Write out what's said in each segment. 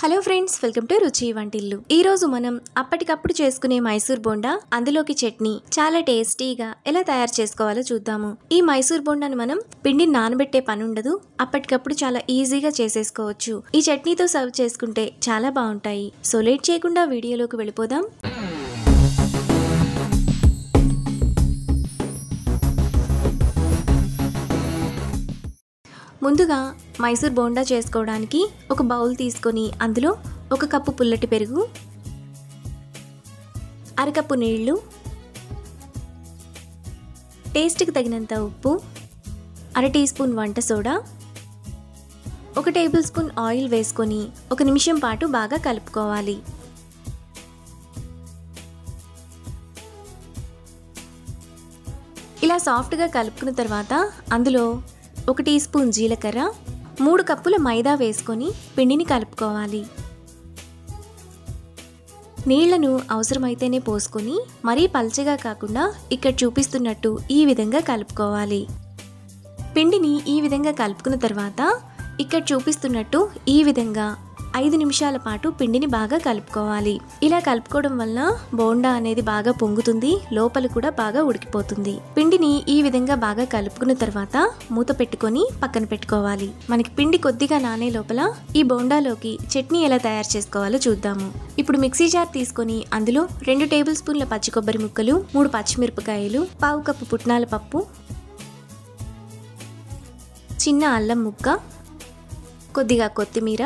Hello friends, welcome to రుచి వంటిల్లు. ఈ రోజు మనం అప్పటికప్పుడు చేసుకునే మైసూర్ బోండా, అందులోకి చట్నీ చాలా టేస్టీగా ఎలా తయారు చేసుకోవాలో చూద్దాము. ఈ మైసూర్ బోండాను మనం పిండిని నానబెట్టే పని ఉండదు, అప్పటికప్పుడు చాలా ఈజీగా చేసేసుకోవచ్చు. ఈ చట్నీతో సర్వ్ చేసుకుంటే చాలా బాగుంటాయి. సో లేట్ చేయకుండా వీడియోలోకి వెళ్ళిపోదాం. ముందుగా మైసూర్ బోండా చేసుకోవడానికి ఒక బౌల్ తీసుకొని అందులో 1 కప్పు పుల్లటి పెరుగు, అరకప్పు నీళ్లు, టేస్ట్కి తగినంత ఉప్పు, 1/2 టీ స్పూన్ వంట సోడా, 1 టేబుల్ స్పూన్ ఆయిల్ వేసుకొని 1 నిమిషం పాటు బాగా కలుపుకోవాలి. ఇలా సాఫ్ట్గా కలుపుకున్న తర్వాత అందులో 1 టీ స్పూన్ జీలకర్ర, 3 కప్పుల మైదా వేసుకొని పిండిని కలుపుకోవాలి. నీళ్లను అవసరమైతేనే పోసుకొని మరీ పల్చగా కాకుండా ఇక్కడ చూపిస్తున్నట్టు ఈ విధంగా కలుపుకోవాలి. పిండిని ఈ విధంగా కలుపుకున్న తర్వాత ఇక్కడ చూపిస్తున్నట్టు ఈ విధంగా 5 నిమిషాల పాటు పిండిని బాగా కలుపుకోవాలి. ఇలా కలుపుకోవడం వల్ల బోండా అనేది బాగా పొంగుతుంది, లోపల కూడా బాగా ఉడికిపోతుంది. పిండిని ఈ విధంగా బాగా కలుపుకున్న తర్వాత మూత పెట్టుకొని పక్కన పెట్టుకోవాలి. మనకి పిండి కొద్దిగా నానే లోపల ఈ బోండాలోకి చట్నీ ఎలా తయారు చేసుకోవాలో చూద్దాము. ఇప్పుడు మిక్సీ జార్ తీసుకొని అందులో 2 టేబుల్ స్పూన్ల పచ్చి కొబ్బరి ముక్కలు, 3 పచ్చిమిరపకాయలు, 1/2 కప్పు పుట్నాల పప్పు, చిన్న అల్లం ముక్క, కొద్దిగా కొత్తిమీర,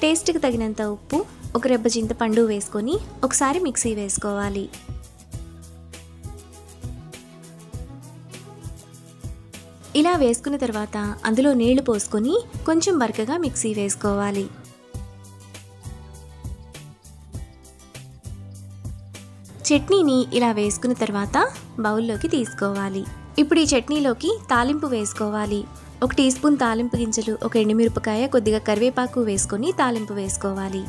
టేస్ట్కి తగినంత ఉప్పు, 1 రెబ్బ చింతపండు వేసుకొని ఒకసారి మిక్సీ వేసుకోవాలి. ఇలా వేసుకున్న తర్వాత అందులో నీళ్లు పోసుకొని కొంచెం బరకగా మిక్సీ వేసుకోవాలి. చట్నీని ఇలా వేసుకున్న తర్వాత బౌల్లోకి తీసుకోవాలి. ఇప్పుడు ఈ చట్నీలోకి తాలింపు వేసుకోవాలి. 1 టీ స్పూన్ తాలింపు గింజలు, 1 ఎండుమిరపకాయ, కొద్దిగా కరివేపాకు వేసుకొని తాలింపు వేసుకోవాలి.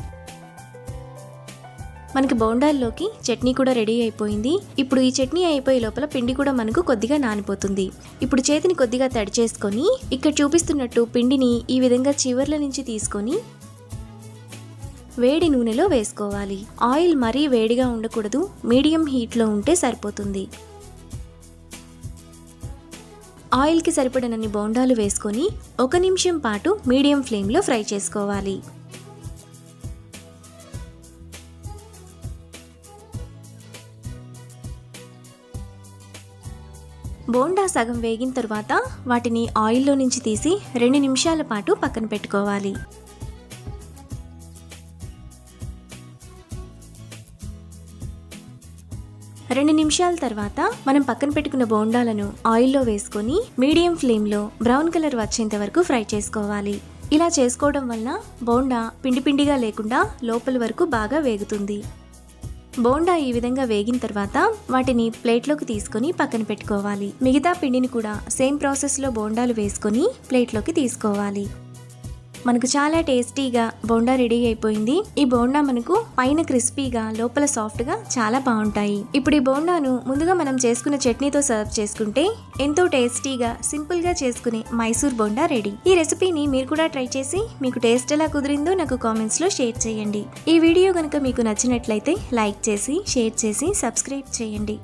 మనకి బోండాల్లోకి చట్నీ కూడా రెడీ అయిపోయింది. ఇప్పుడు ఈ చట్నీ అయిపోయే లోపల పిండి కూడా మనకు కొద్దిగా నానిపోతుంది. ఇప్పుడు చేతిని కొద్దిగా తడి చేసుకొని ఇక్కడ చూపిస్తున్నట్టు పిండిని ఈ విధంగా చివర్ల నుంచి తీసుకొని వేడి నూనెలో వేసుకోవాలి. ఆయిల్ మరీ వేడిగా ఉండకూడదు, మీడియం హీట్లో ఉంటే సరిపోతుంది. ఆయిల్కి సరిపడనన్ని బోండాలు వేసుకొని 1 నిమిషం పాటు మీడియం ఫ్లేమ్లో ఫ్రై చేసుకోవాలి. బోండా సగం వేగిన తర్వాత వాటిని ఆయిల్లో నుంచి తీసి 2 నిమిషాల పాటు పక్కన పెట్టుకోవాలి. రెండు నిమిషాల తర్వాత మనం పక్కన పెట్టుకున్న బోండాలను ఆయిల్లో వేసుకొని మీడియం ఫ్లేమ్లో బ్రౌన్ కలర్ వచ్చేంత వరకు ఫ్రై చేసుకోవాలి. ఇలా చేసుకోవడం వలన బోండా పిండి పిండిగా లేకుండా లోపల వరకు బాగా వేగుతుంది. బోండా ఈ విధంగా వేగిన తర్వాత వాటిని ప్లేట్లోకి తీసుకొని పక్కన పెట్టుకోవాలి. మిగతా పిండిని కూడా సేమ్ ప్రాసెస్లో బోండాలు వేసుకొని ప్లేట్లోకి తీసుకోవాలి. మనకు చాలా టేస్టీగా బోండా రెడీ అయిపోయింది. ఈ బోండా మనకు పైన క్రిస్పీగా, లోపల సాఫ్ట్గా చాలా బాగుంటాయి. ఇప్పుడు ఈ బోండాను ముందుగా మనం చేసుకున్న చట్నీతో సర్వ్ చేసుకుంటే ఎంతో టేస్టీగా, సింపుల్గా చేసుకునే మైసూర్ బోండా రెడీ. ఈ రెసిపీని మీరు కూడా ట్రై చేసి మీకు టేస్ట్ ఎలా కుదిరిందో నాకు కామెంట్స్లో షేర్ చేయండి. ఈ వీడియో కనుక మీకు నచ్చినట్లయితే లైక్ చేసి, షేర్ చేసి, సబ్స్క్రైబ్ చేయండి.